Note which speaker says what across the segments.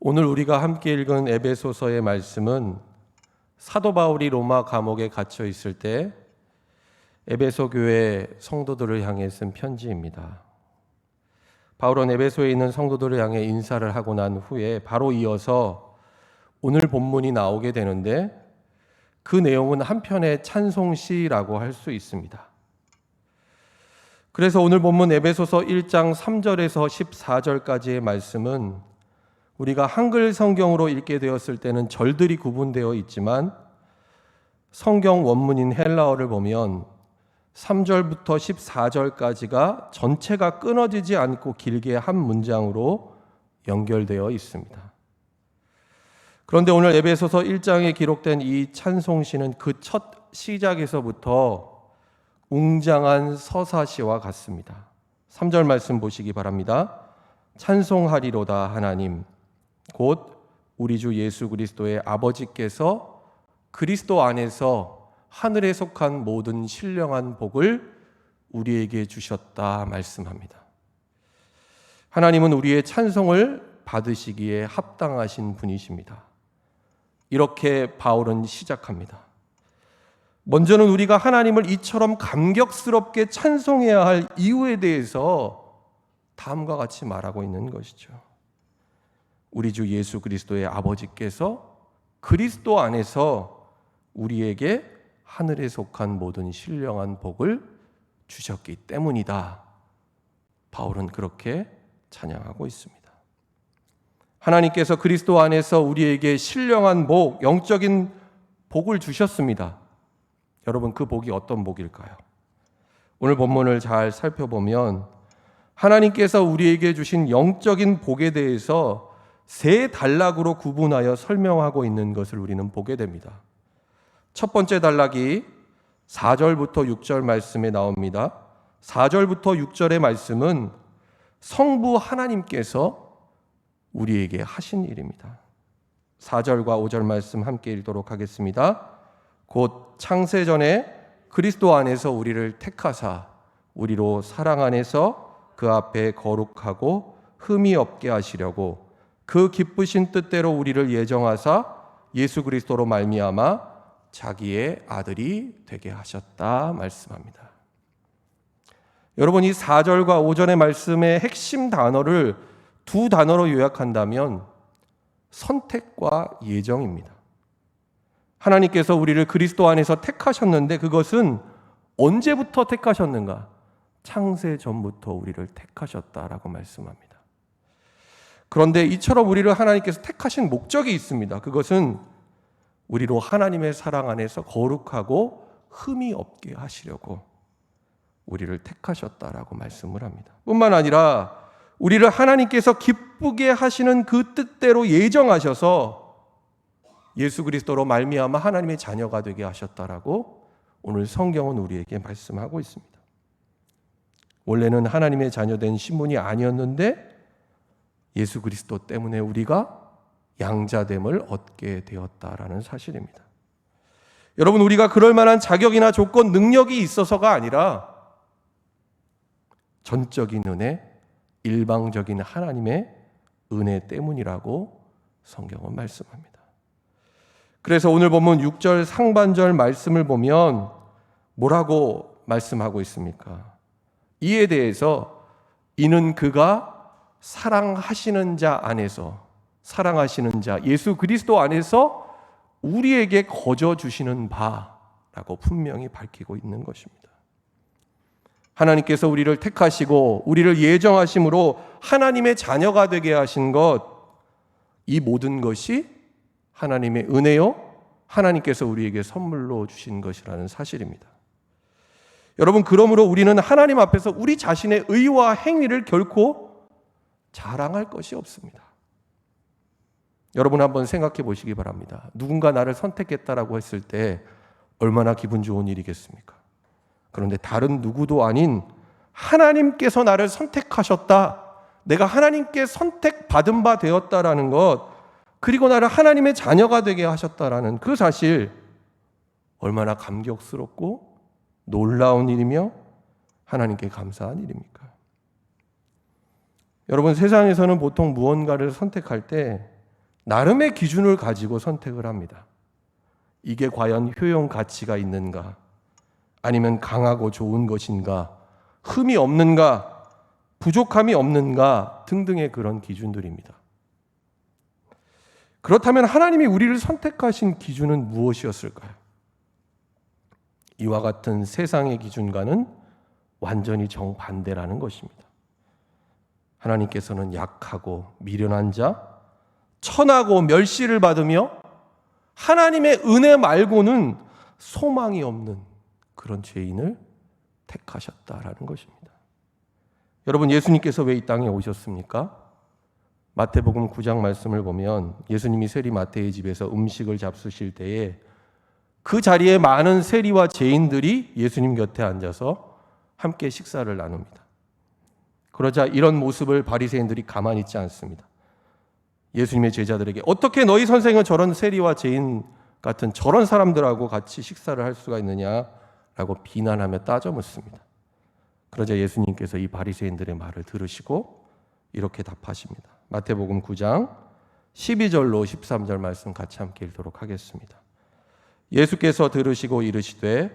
Speaker 1: 오늘 우리가 함께 읽은 에베소서의 말씀은 사도 바울이 로마 감옥에 갇혀 있을 때 에베소 교회 성도들을 향해 쓴 편지입니다. 바울은 에베소에 있는 성도들을 향해 인사를 하고 난 후에 바로 이어서 오늘 본문이 나오게 되는데, 그 내용은 한편의 찬송시라고 할 수 있습니다. 그래서 오늘 본문 에베소서 1장 3절에서 14절까지의 말씀은 우리가 한글 성경으로 읽게 되었을 때는 절들이 구분되어 있지만, 성경 원문인 헬라어를 보면 3절부터 14절까지가 전체가 끊어지지 않고 길게 한 문장으로 연결되어 있습니다. 그런데 오늘 에베소서 1장에 기록된 이 찬송시는 그 첫 시작에서부터 웅장한 서사시와 같습니다. 3절 말씀 보시기 바랍니다. 찬송하리로다 하나님, 곧 우리 주 예수 그리스도의 아버지께서 그리스도 안에서 하늘에 속한 모든 신령한 복을 우리에게 주셨다 말씀합니다. 하나님은 우리의 찬송을 받으시기에 합당하신 분이십니다. 이렇게 바울은 시작합니다. 먼저는 우리가 하나님을 이처럼 감격스럽게 찬송해야 할 이유에 대해서 다음과 같이 말하고 있는 것이죠. 우리 주 예수 그리스도의 아버지께서 그리스도 안에서 우리에게 하늘에 속한 모든 신령한 복을 주셨기 때문이다. 바울은 그렇게 찬양하고 있습니다. 하나님께서 그리스도 안에서 우리에게 신령한 복, 영적인 복을 주셨습니다. 여러분, 그 복이 어떤 복일까요? 오늘 본문을 잘 살펴보면 하나님께서 우리에게 주신 영적인 복에 대해서 세 단락으로 구분하여 설명하고 있는 것을 우리는 보게 됩니다. 첫 번째 단락이 4절부터 6절 말씀에 나옵니다. 4절부터 6절의 말씀은 성부 하나님께서 우리에게 하신 일입니다. 4절과 5절 말씀 함께 읽도록 하겠습니다. 곧 창세전에 그리스도 안에서 우리를 택하사 우리로 사랑 안에서 그 앞에 거룩하고 흠이 없게 하시려고 그 기쁘신 뜻대로 우리를 예정하사 예수 그리스도로 말미암아 자기의 아들이 되게 하셨다 말씀합니다. 여러분, 이 4절과 5절의 말씀의 핵심 단어를 두 단어로 요약한다면 선택과 예정입니다. 하나님께서 우리를 그리스도 안에서 택하셨는데 그것은 언제부터 택하셨는가? 창세 전부터 우리를 택하셨다라고 말씀합니다. 그런데 이처럼 우리를 하나님께서 택하신 목적이 있습니다. 그것은 우리로 하나님의 사랑 안에서 거룩하고 흠이 없게 하시려고 우리를 택하셨다라고 말씀을 합니다. 뿐만 아니라 우리를 하나님께서 기쁘게 하시는 그 뜻대로 예정하셔서 예수 그리스도로 말미암아 하나님의 자녀가 되게 하셨다라고 오늘 성경은 우리에게 말씀하고 있습니다. 원래는 하나님의 자녀된 신분이 아니었는데 예수 그리스도 때문에 우리가 양자됨을 얻게 되었다라는 사실입니다. 여러분, 우리가 그럴 만한 자격이나 조건, 능력이 있어서가 아니라 전적인 은혜, 일방적인 하나님의 은혜 때문이라고 성경은 말씀합니다. 그래서 오늘 보면 6절 상반절 말씀을 보면 뭐라고 말씀하고 있습니까? 이에 대해서 이는 그가 사랑하시는 자 안에서, 사랑하시는 자 예수 그리스도 안에서 우리에게 거저 주시는 바라고 분명히 밝히고 있는 것입니다. 하나님께서 우리를 택하시고 우리를 예정하심으로 하나님의 자녀가 되게 하신 것, 이 모든 것이 하나님의 은혜요, 하나님께서 우리에게 선물로 주신 것이라는 사실입니다. 여러분, 그러므로 우리는 하나님 앞에서 우리 자신의 의와 행위를 결코 자랑할 것이 없습니다. 여러분, 한번 생각해 보시기 바랍니다. 누군가 나를 선택했다라고 했을 때 얼마나 기분 좋은 일이겠습니까? 그런데 다른 누구도 아닌 하나님께서 나를 선택하셨다, 내가 하나님께 선택받은 바 되었다라는 것, 그리고 나를 하나님의 자녀가 되게 하셨다라는 그 사실, 얼마나 감격스럽고 놀라운 일이며 하나님께 감사한 일입니까? 여러분, 세상에서는 보통 무언가를 선택할 때 나름의 기준을 가지고 선택을 합니다. 이게 과연 효용 가치가 있는가? 아니면 강하고 좋은 것인가? 흠이 없는가? 부족함이 없는가? 등등의 그런 기준들입니다. 그렇다면 하나님이 우리를 선택하신 기준은 무엇이었을까요? 이와 같은 세상의 기준과는 완전히 정반대라는 것입니다. 하나님께서는 약하고 미련한 자, 천하고 멸시를 받으며 하나님의 은혜 말고는 소망이 없는 그런 죄인을 택하셨다라는 것입니다. 여러분, 예수님께서 왜 이 땅에 오셨습니까? 마태복음 9장 말씀을 보면 예수님이 세리 마태의 집에서 음식을 잡수실 때에 그 자리에 많은 세리와 죄인들이 예수님 곁에 앉아서 함께 식사를 나눕니다. 그러자 이런 모습을 바리새인들이 가만히 있지 않습니다. 예수님의 제자들에게 어떻게 너희 선생은 저런 세리와 죄인 같은 저런 사람들하고 같이 식사를 할 수가 있느냐라고 비난하며 따져 묻습니다. 그러자 예수님께서 이 바리새인들의 말을 들으시고 이렇게 답하십니다. 마태복음 9장 12절로 13절 말씀 같이 함께 읽도록 하겠습니다. 예수께서 들으시고 이르시되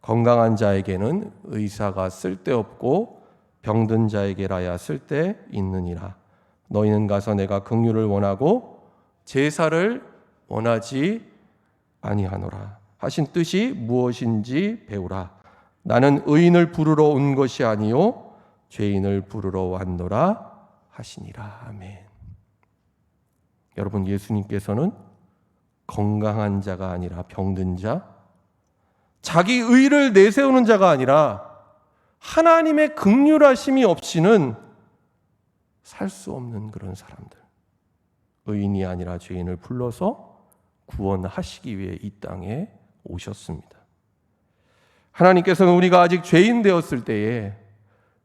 Speaker 1: 건강한 자에게는 의사가 쓸데없고 병든 자에게라야 쓸데있느니라. 너희는 가서 내가 긍휼을 원하고 제사를 원하지 아니하노라 하신 뜻이 무엇인지 배우라. 나는 의인을 부르러 온 것이 아니요 죄인을 부르러 왔노라 하시니라. 아멘. 여러분, 예수님께서는 건강한 자가 아니라 병든 자, 자기 의를 내세우는 자가 아니라 하나님의 긍휼하심이 없이는 살 수 없는 그런 사람들, 의인이 아니라 죄인을 불러서 구원하시기 위해 이 땅에 오셨습니다. 하나님께서는 우리가 아직 죄인 되었을 때에,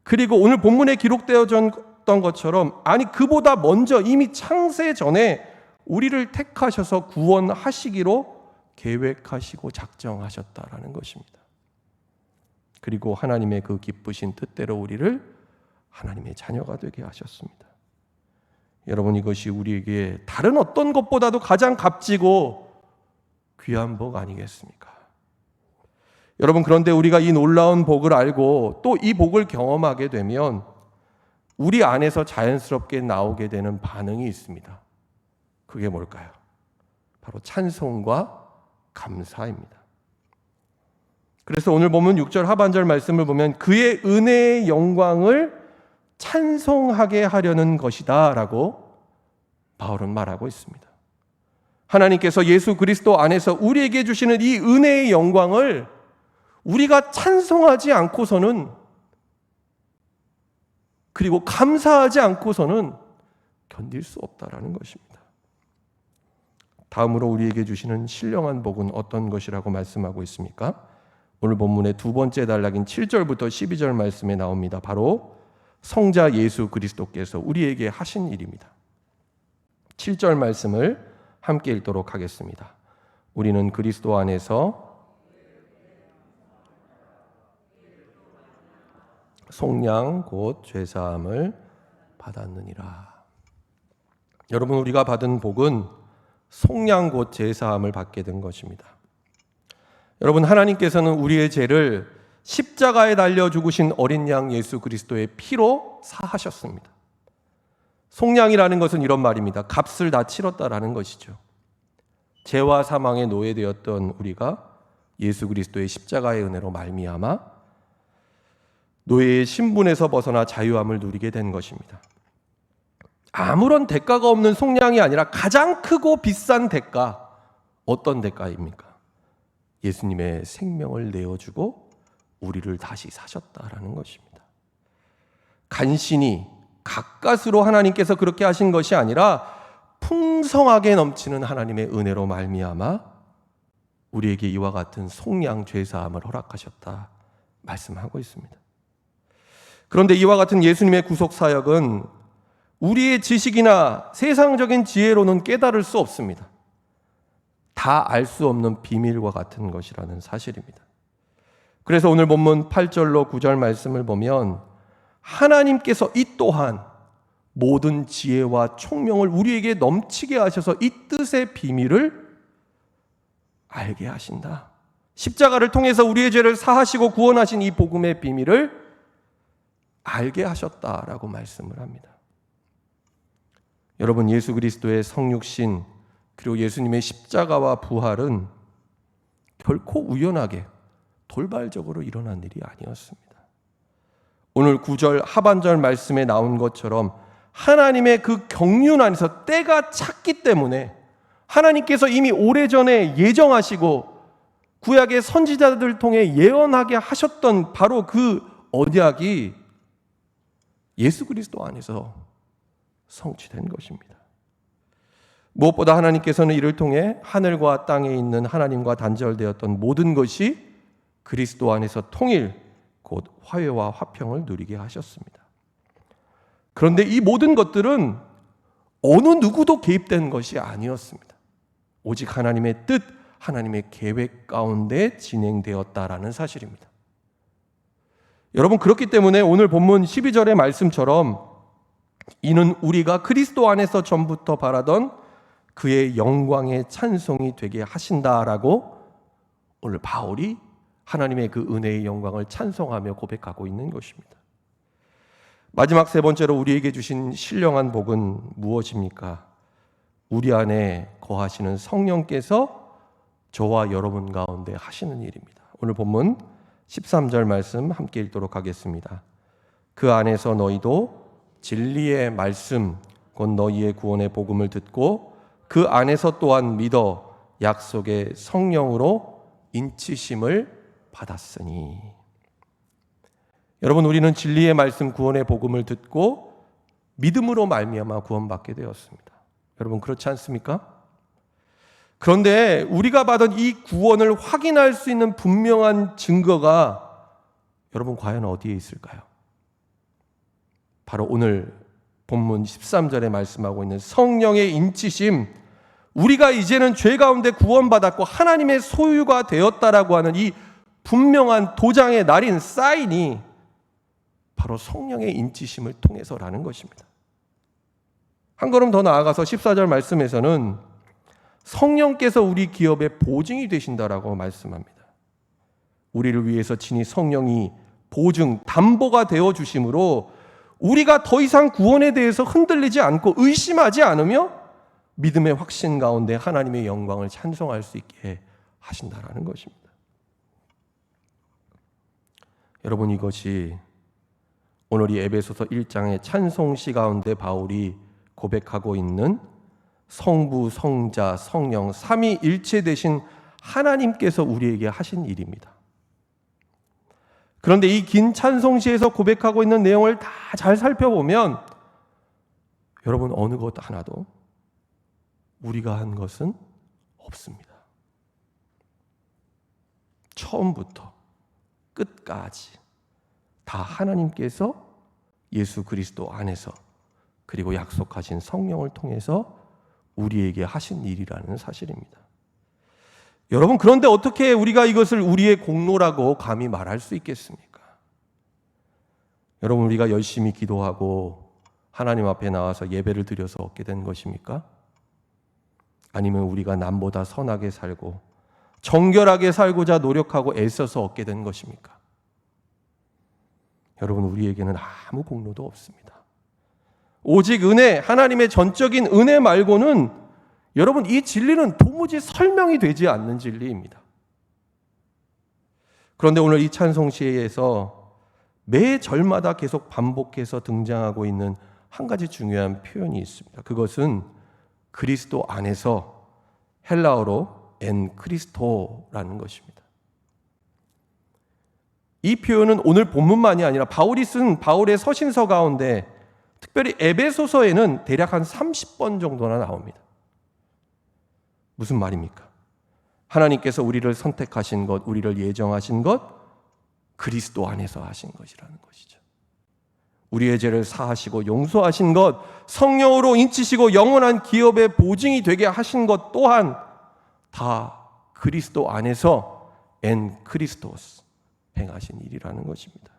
Speaker 1: 그리고 오늘 본문에 기록되어졌던 것처럼, 아니 그보다 먼저 이미 창세 전에 우리를 택하셔서 구원하시기로 계획하시고 작정하셨다라는 것입니다. 그리고 하나님의 그 기쁘신 뜻대로 우리를 하나님의 자녀가 되게 하셨습니다. 여러분, 이것이 우리에게 다른 어떤 것보다도 가장 값지고 귀한 복 아니겠습니까? 여러분, 그런데 우리가 이 놀라운 복을 알고 또 이 복을 경험하게 되면 우리 안에서 자연스럽게 나오게 되는 반응이 있습니다. 그게 뭘까요? 바로 찬송과 감사입니다. 그래서 오늘 보면 6절 하반절 말씀을 보면 그의 은혜의 영광을 찬송하게 하려는 것이다 라고 바울은 말하고 있습니다. 하나님께서 예수 그리스도 안에서 우리에게 주시는 이 은혜의 영광을 우리가 찬송하지 않고서는, 그리고 감사하지 않고서는 견딜 수 없다라는 것입니다. 다음으로 우리에게 주시는 신령한 복은 어떤 것이라고 말씀하고 있습니까? 오늘 본문의 두 번째 단락인 7절부터 12절 말씀에 나옵니다. 바로 성자 예수 그리스도께서 우리에게 하신 일입니다. 7절 말씀을 함께 읽도록 하겠습니다. 우리는 그리스도 안에서 속량 곧 죄사함을 받았느니라. 여러분, 우리가 받은 복은 속량 곧 죄사함을 받게 된 것입니다. 여러분, 하나님께서는 우리의 죄를 십자가에 달려 죽으신 어린 양 예수 그리스도의 피로 사하셨습니다. 속량이라는 것은 이런 말입니다. 값을 다 치렀다라는 것이죠. 죄와 사망에 노예되었던 우리가 예수 그리스도의 십자가의 은혜로 말미암아 노예의 신분에서 벗어나 자유함을 누리게 된 것입니다. 아무런 대가가 없는 속량이 아니라 가장 크고 비싼 대가, 어떤 대가입니까? 예수님의 생명을 내어주고 우리를 다시 사셨다라는 것입니다. 간신히 가까스로 하나님께서 그렇게 하신 것이 아니라 풍성하게 넘치는 하나님의 은혜로 말미암아 우리에게 이와 같은 속량 죄사함을 허락하셨다 말씀하고 있습니다. 그런데 이와 같은 예수님의 구속 사역은 우리의 지식이나 세상적인 지혜로는 깨달을 수 없습니다. 다 알 수 없는 비밀과 같은 것이라는 사실입니다. 그래서 오늘 본문 8절로 9절 말씀을 보면 하나님께서 이 또한 모든 지혜와 총명을 우리에게 넘치게 하셔서 이 뜻의 비밀을 알게 하신다. 십자가를 통해서 우리의 죄를 사하시고 구원하신 이 복음의 비밀을 알게 하셨다라고 말씀을 합니다. 여러분, 예수 그리스도의 성육신 그리고 예수님의 십자가와 부활은 결코 우연하게 돌발적으로 일어난 일이 아니었습니다. 오늘 9절 하반절 말씀에 나온 것처럼 하나님의 그 경륜 안에서 때가 찼기 때문에 하나님께서 이미 오래전에 예정하시고 구약의 선지자들 통해 예언하게 하셨던 바로 그 언약이 예수 그리스도 안에서 성취된 것입니다. 무엇보다 하나님께서는 이를 통해 하늘과 땅에 있는 하나님과 단절되었던 모든 것이 그리스도 안에서 통일, 곧 화해와 화평을 누리게 하셨습니다. 그런데 이 모든 것들은 어느 누구도 개입된 것이 아니었습니다. 오직 하나님의 뜻, 하나님의 계획 가운데 진행되었다라는 사실입니다. 여러분, 그렇기 때문에 오늘 본문 12절의 말씀처럼 이는 우리가 그리스도 안에서 전부터 바라던 그의 영광의 찬송이 되게 하신다라고 오늘 바울이 하나님의 그 은혜의 영광을 찬송하며 고백하고 있는 것입니다. 마지막 세 번째로 우리에게 주신 신령한 복은 무엇입니까? 우리 안에 거하시는 성령께서 저와 여러분 가운데 하시는 일입니다. 오늘 본문 13절 말씀 함께 읽도록 하겠습니다. 그 안에서 너희도 진리의 말씀 곧 너희의 구원의 복음을 듣고 그 안에서 또한 믿어 약속의 성령으로 인치심을 받았으니. 여러분, 우리는 진리의 말씀 구원의 복음을 듣고 믿음으로 말미암아 구원받게 되었습니다. 여러분, 그렇지 않습니까? 그런데 우리가 받은 이 구원을 확인할 수 있는 분명한 증거가 여러분 과연 어디에 있을까요? 바로 오늘 본문 13절에 말씀하고 있는 성령의 인치심, 우리가 이제는 죄 가운데 구원받았고 하나님의 소유가 되었다라고 하는 이 분명한 도장의 날인 사인이 바로 성령의 인치심을 통해서라는 것입니다. 한 걸음 더 나아가서 14절 말씀에서는 성령께서 우리 기업의 보증이 되신다라고 말씀합니다. 우리를 위해서 친히 성령이 보증, 담보가 되어 주심으로 우리가 더 이상 구원에 대해서 흔들리지 않고 의심하지 않으며 믿음의 확신 가운데 하나님의 영광을 찬송할 수 있게 하신다라는 것입니다. 여러분, 이것이 오늘 이 에베소서 1장의 찬송시 가운데 바울이 고백하고 있는 성부, 성자, 성령 삼위일체 되신 하나님께서 우리에게 하신 일입니다. 그런데 이 긴 찬송시에서 고백하고 있는 내용을 다 잘 살펴보면 여러분, 어느 것 하나도 우리가 한 것은 없습니다. 처음부터 끝까지 다 하나님께서 예수 그리스도 안에서 그리고 약속하신 성령을 통해서 우리에게 하신 일이라는 사실입니다. 여러분, 그런데 어떻게 우리가 이것을 우리의 공로라고 감히 말할 수 있겠습니까? 여러분, 우리가 열심히 기도하고 하나님 앞에 나와서 예배를 드려서 얻게 된 것입니까? 아니면 우리가 남보다 선하게 살고 정결하게 살고자 노력하고 애써서 얻게 된 것입니까? 여러분, 우리에게는 아무 공로도 없습니다. 오직 은혜, 하나님의 전적인 은혜 말고는 여러분, 이 진리는 도무지 설명이 되지 않는 진리입니다. 그런데 오늘 이 찬송시에서 매 절마다 계속 반복해서 등장하고 있는 한 가지 중요한 표현이 있습니다. 그것은 그리스도 안에서, 헬라어로 엔 크리스토라는 것입니다. 이 표현은 오늘 본문만이 아니라 바울이 쓴 바울의 서신서 가운데 특별히 에베소서에는 대략 한 30번 정도나 나옵니다. 무슨 말입니까? 하나님께서 우리를 선택하신 것, 우리를 예정하신 것, 그리스도 안에서 하신 것이라는 것이죠. 우리의 죄를 사하시고 용서하신 것, 성령으로 인치시고 영원한 기업의 보증이 되게 하신 것 또한 다 그리스도 안에서 엔 크리스토스 행하신 일이라는 것입니다.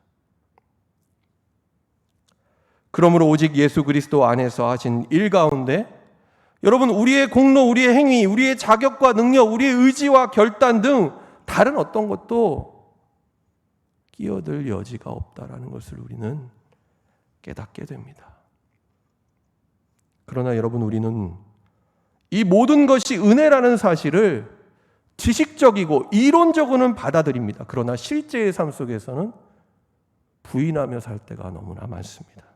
Speaker 1: 그러므로 오직 예수 그리스도 안에서 하신 일 가운데 여러분, 우리의 공로, 우리의 행위, 우리의 자격과 능력, 우리의 의지와 결단 등 다른 어떤 것도 끼어들 여지가 없다라는 것을 우리는 깨닫게 됩니다. 그러나 여러분, 우리는 이 모든 것이 은혜라는 사실을 지식적이고 이론적으로는 받아들입니다. 그러나 실제의 삶 속에서는 부인하며 살 때가 너무나 많습니다.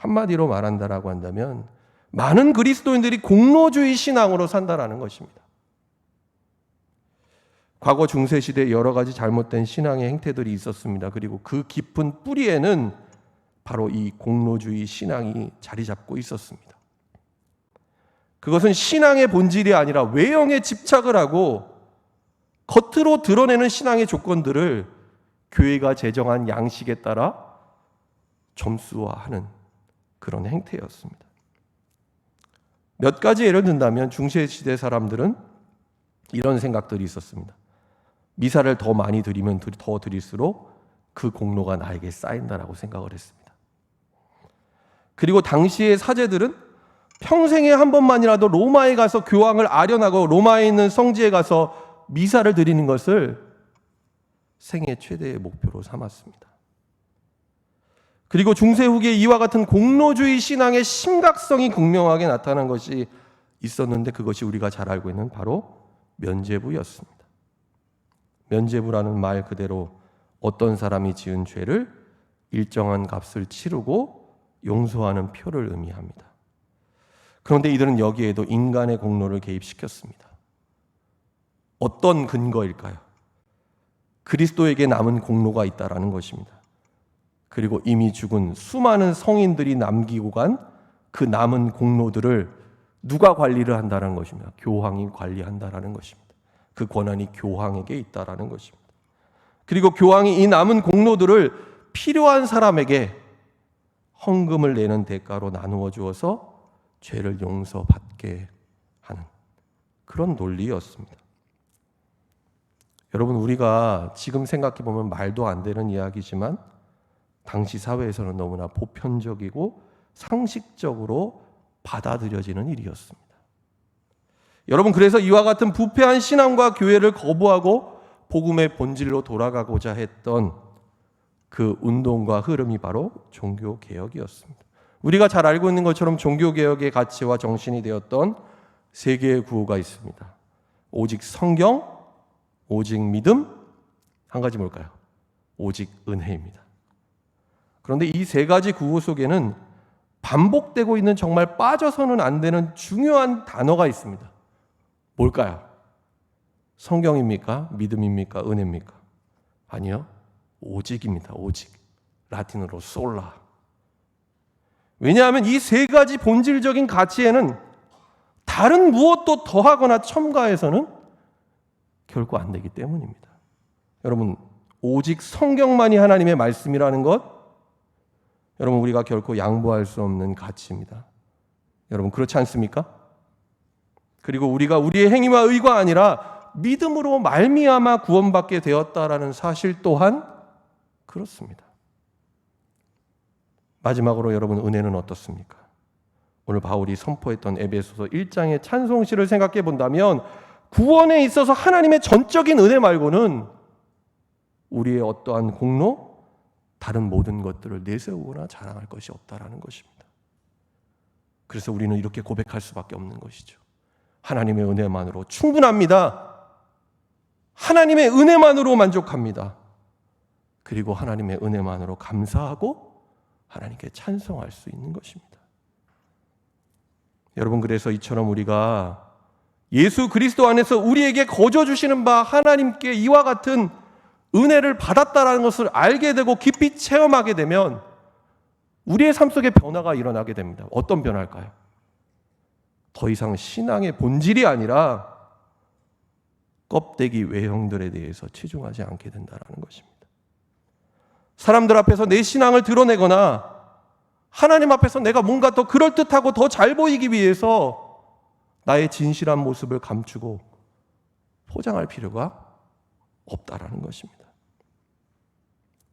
Speaker 1: 한마디로 말한다라고 한다면 많은 그리스도인들이 공로주의 신앙으로 산다라는 것입니다. 과거 중세시대에 여러 가지 잘못된 신앙의 행태들이 있었습니다. 그리고 그 깊은 뿌리에는 바로 이 공로주의 신앙이 자리 잡고 있었습니다. 그것은 신앙의 본질이 아니라 외형에 집착을 하고 겉으로 드러내는 신앙의 조건들을 교회가 제정한 양식에 따라 점수화하는 그런 행태였습니다. 몇 가지 예를 든다면 중세시대 사람들은 이런 생각들이 있었습니다. 미사를 더 많이 드리면 더 드릴수록 그 공로가 나에게 쌓인다라고 생각을 했습니다. 그리고 당시의 사제들은 평생에 한 번만이라도 로마에 가서 교황을 아련하고 로마에 있는 성지에 가서 미사를 드리는 것을 생애 최대의 목표로 삼았습니다. 그리고 중세 후기에 이와 같은 공로주의 신앙의 심각성이 극명하게 나타난 것이 있었는데 그것이 우리가 잘 알고 있는 바로 면죄부였습니다. 면죄부라는 말 그대로 어떤 사람이 지은 죄를 일정한 값을 치르고 용서하는 표를 의미합니다. 그런데 이들은 여기에도 인간의 공로를 개입시켰습니다. 어떤 근거일까요? 그리스도에게 남은 공로가 있다라는 것입니다. 그리고 이미 죽은 수많은 성인들이 남기고 간 그 남은 공로들을 누가 관리를 한다는 것입니다. 교황이 관리한다라는 것입니다. 그 권한이 교황에게 있다라는 것입니다. 그리고 교황이 이 남은 공로들을 필요한 사람에게 헌금을 내는 대가로 나누어 주어서 죄를 용서받게 하는 그런 논리였습니다. 여러분, 우리가 지금 생각해 보면 말도 안 되는 이야기지만 당시 사회에서는 너무나 보편적이고 상식적으로 받아들여지는 일이었습니다. 여러분, 그래서 이와 같은 부패한 신앙과 교회를 거부하고 복음의 본질로 돌아가고자 했던 그 운동과 흐름이 바로 종교개혁이었습니다. 우리가 잘 알고 있는 것처럼 종교개혁의 가치와 정신이 되었던 세 개의 구호가 있습니다. 오직 성경, 오직 믿음, 한 가지 뭘까요? 오직 은혜입니다. 그런데 이 세 가지 구호 속에는 반복되고 있는 정말 빠져서는 안 되는 중요한 단어가 있습니다. 뭘까요? 성경입니까? 믿음입니까? 은혜입니까? 아니요. 오직입니다. 오직. 라틴어로 솔라. 왜냐하면 이 세 가지 본질적인 가치에는 다른 무엇도 더하거나 첨가해서는 결코 안 되기 때문입니다. 여러분, 오직 성경만이 하나님의 말씀이라는 것, 여러분, 우리가 결코 양보할 수 없는 가치입니다. 여러분, 그렇지 않습니까? 그리고 우리가 우리의 행위와 의가 아니라 믿음으로 말미암아 구원받게 되었다라는 사실 또한 그렇습니다. 마지막으로 여러분, 은혜는 어떻습니까? 오늘 바울이 선포했던 에베소서 1장의 찬송시를 생각해 본다면 구원에 있어서 하나님의 전적인 은혜 말고는 우리의 어떠한 공로, 다른 모든 것들을 내세우거나 자랑할 것이 없다라는 것입니다. 그래서 우리는 이렇게 고백할 수밖에 없는 것이죠. 하나님의 은혜만으로 충분합니다. 하나님의 은혜만으로 만족합니다. 그리고 하나님의 은혜만으로 감사하고 하나님께 찬송할 수 있는 것입니다. 여러분, 그래서 이처럼 우리가 예수 그리스도 안에서 우리에게 거저 주시는 바 하나님께 이와 같은 은혜를 받았다라는 것을 알게 되고 깊이 체험하게 되면 우리의 삶 속에 변화가 일어나게 됩니다. 어떤 변화일까요? 더 이상 신앙의 본질이 아니라 껍데기 외형들에 대해서 치중하지 않게 된다는 것입니다. 사람들 앞에서 내 신앙을 드러내거나 하나님 앞에서 내가 뭔가 더 그럴듯하고 더 잘 보이기 위해서 나의 진실한 모습을 감추고 포장할 필요가 없다라는 것입니다.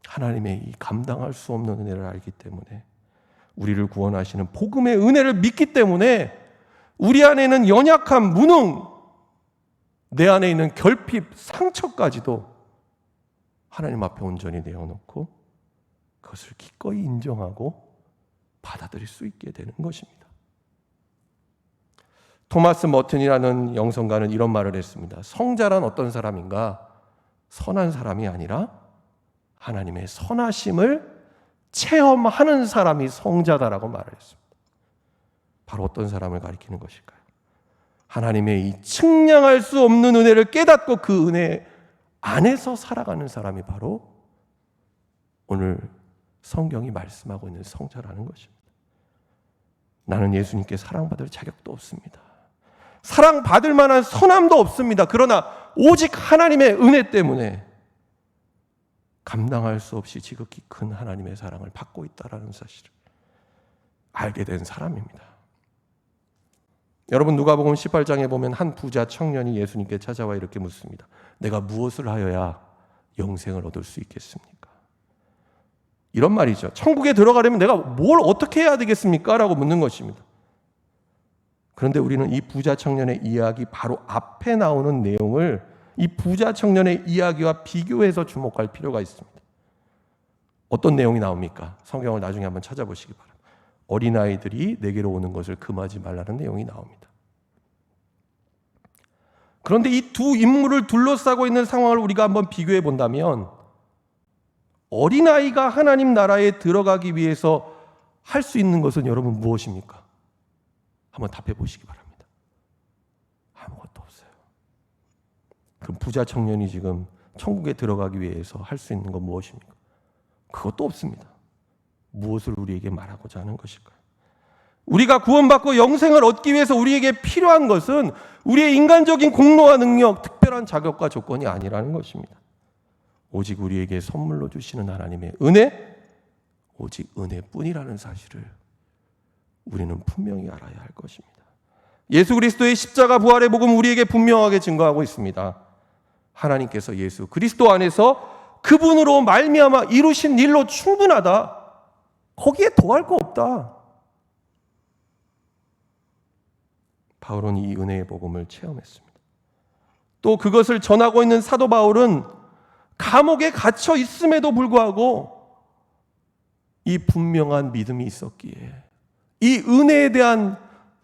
Speaker 1: 하나님의 이 감당할 수 없는 은혜를 알기 때문에 우리를 구원하시는 복음의 은혜를 믿기 때문에 우리 안에는 연약함, 무능, 내 안에 있는 결핍, 상처까지도 하나님 앞에 온전히 내어놓고 그것을 기꺼이 인정하고 받아들일 수 있게 되는 것입니다. 토마스 머튼이라는 영성가는 이런 말을 했습니다. 성자란 어떤 사람인가? 선한 사람이 아니라 하나님의 선하심을 체험하는 사람이 성자다라고 말을 했습니다. 바로 어떤 사람을 가리키는 것일까요? 하나님의 이 측량할 수 없는 은혜를 깨닫고 그 은혜 안에서 살아가는 사람이 바로 오늘 성경이 말씀하고 있는 성자라는 것입니다. 나는 예수님께 사랑받을 자격도 없습니다. 사랑받을 만한 선함도 없습니다. 그러나 오직 하나님의 은혜 때문에 감당할 수 없이 지극히 큰 하나님의 사랑을 받고 있다는 사실을 알게 된 사람입니다. 여러분, 누가복음 18장에 보면 한 부자 청년이 예수님께 찾아와 이렇게 묻습니다. 내가 무엇을 하여야 영생을 얻을 수 있겠습니까? 이런 말이죠. 천국에 들어가려면 내가 뭘 어떻게 해야 되겠습니까? 라고 묻는 것입니다. 그런데 우리는 이 부자 청년의 이야기 바로 앞에 나오는 내용을 이 부자 청년의 이야기와 비교해서 주목할 필요가 있습니다. 어떤 내용이 나옵니까? 성경을 나중에 한번 찾아보시기 바랍니다. 어린아이들이 내게로 오는 것을 금하지 말라는 내용이 나옵니다. 그런데 이 두 인물을 둘러싸고 있는 상황을 우리가 한번 비교해 본다면 어린아이가 하나님 나라에 들어가기 위해서 할 수 있는 것은 여러분 무엇입니까? 한번 답해 보시기 바랍니다. 아무것도 없어요. 그럼 부자 청년이 지금 천국에 들어가기 위해서 할 수 있는 건 무엇입니까? 그것도 없습니다. 무엇을 우리에게 말하고자 하는 것일까요? 우리가 구원받고 영생을 얻기 위해서 우리에게 필요한 것은 우리의 인간적인 공로와 능력, 특별한 자격과 조건이 아니라는 것입니다. 오직 우리에게 선물로 주시는 하나님의 은혜, 오직 은혜뿐이라는 사실을 우리는 분명히 알아야 할 것입니다. 예수 그리스도의 십자가 부활의 복음 우리에게 분명하게 증거하고 있습니다. 하나님께서 예수 그리스도 안에서 그분으로 말미암아 이루신 일로 충분하다. 거기에 더할 거 없다. 바울은 이 은혜의 복음을 체험했습니다. 또 그것을 전하고 있는 사도 바울은 감옥에 갇혀 있음에도 불구하고 이 분명한 믿음이 있었기에, 이 은혜에 대한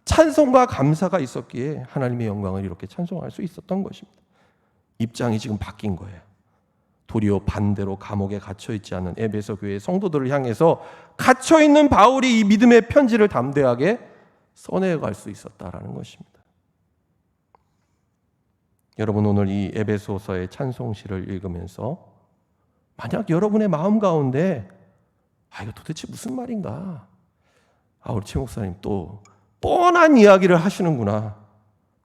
Speaker 1: 찬송과 감사가 있었기에 하나님의 영광을 이렇게 찬송할 수 있었던 것입니다. 입장이 지금 바뀐 거예요. 도리어 반대로 감옥에 갇혀있지 않은 에베소 교회의 성도들을 향해서 갇혀있는 바울이 이 믿음의 편지를 담대하게 써내갈 수 있었다라는 것입니다. 여러분, 오늘 이 에베소서의 찬송시를 읽으면서 만약 여러분의 마음 가운데 이거 도대체 무슨 말인가? 우리 최 목사님 또 뻔한 이야기를 하시는구나.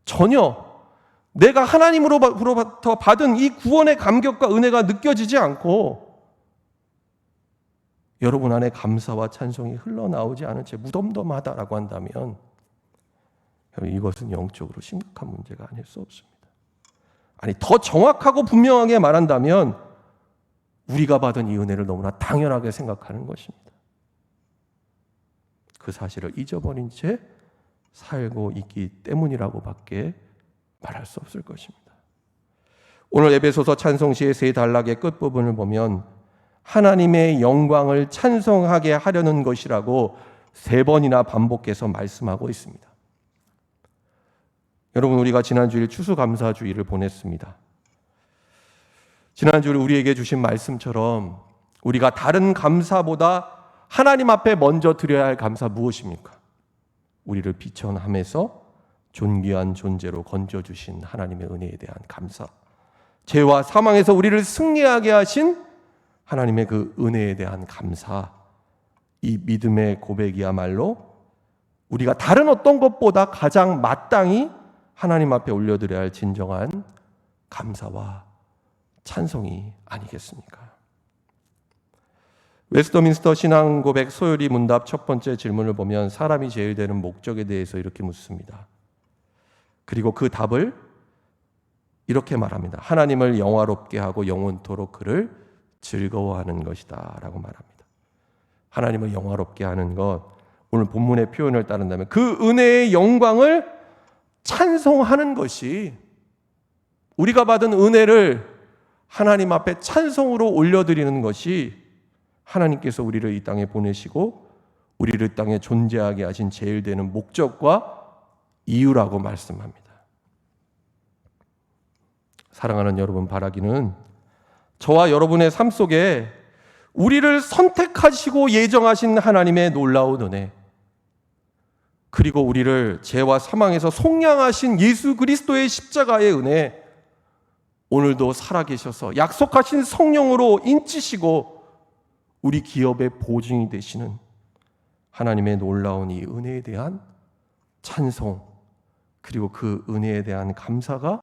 Speaker 1: 전혀 내가 하나님으로부터 받은 이 구원의 감격과 은혜가 느껴지지 않고 여러분 안에 감사와 찬송이 흘러나오지 않은 채 무덤덤하다라고 한다면 이것은 영적으로 심각한 문제가 아닐 수 없습니다. 아니, 더 정확하고 분명하게 말한다면 우리가 받은 이 은혜를 너무나 당연하게 생각하는 것입니다. 그 사실을 잊어버린 채 살고 있기 때문이라고밖에 말할 수 없을 것입니다. 오늘 에베소서 찬송시의 세 단락의 끝부분을 보면 하나님의 영광을 찬송하게 하려는 것이라고 3번이나 반복해서 말씀하고 있습니다. 여러분, 우리가 지난주일 추수감사주일을 보냈습니다. 지난주일 우리에게 주신 말씀처럼 우리가 다른 감사보다 하나님 앞에 먼저 드려야 할 감사 무엇입니까? 우리를 비천함에서 존귀한 존재로 건져주신 하나님의 은혜에 대한 감사, 죄와 사망에서 우리를 승리하게 하신 하나님의 그 은혜에 대한 감사, 이 믿음의 고백이야말로 우리가 다른 어떤 것보다 가장 마땅히 하나님 앞에 올려드려야 할 진정한 감사와 찬송이 아니겠습니까? 웨스터민스터 신앙고백 소요리 문답 첫 번째 질문을 보면 사람이 제일 되는 목적에 대해서 이렇게 묻습니다. 그리고 그 답을 이렇게 말합니다. 하나님을 영화롭게 하고 영원토록 그를 즐거워하는 것이다 라고 말합니다. 하나님을 영화롭게 하는 것, 오늘 본문의 표현을 따른다면 그 은혜의 영광을 찬송하는 것이, 우리가 받은 은혜를 하나님 앞에 찬송으로 올려드리는 것이 하나님께서 우리를 이 땅에 보내시고 우리를 이 땅에 존재하게 하신 제일 되는 목적과 이유라고 말씀합니다. 사랑하는 여러분, 바라기는 저와 여러분의 삶 속에 우리를 선택하시고 예정하신 하나님의 놀라운 은혜, 그리고 우리를 죄와 사망에서 속량하신 예수 그리스도의 십자가의 은혜, 오늘도 살아계셔서 약속하신 성령으로 인치시고 우리 기업의 보증이 되시는 하나님의 놀라운 이 은혜에 대한 찬송, 그리고 그 은혜에 대한 감사가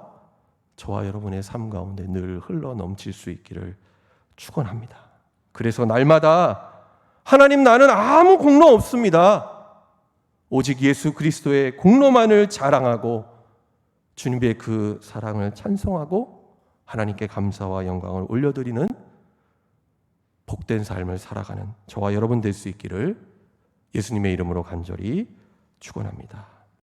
Speaker 1: 저와 여러분의 삶 가운데 늘 흘러 넘칠 수 있기를 축원합니다. 그래서 날마다 하나님, 나는 아무 공로 없습니다. 오직 예수 그리스도의 공로만을 자랑하고 주님의 그 사랑을 찬송하고 하나님께 감사와 영광을 올려드리는 복된 삶을 살아가는 저와 여러분 될 수 있기를 예수님의 이름으로 간절히 축원합니다.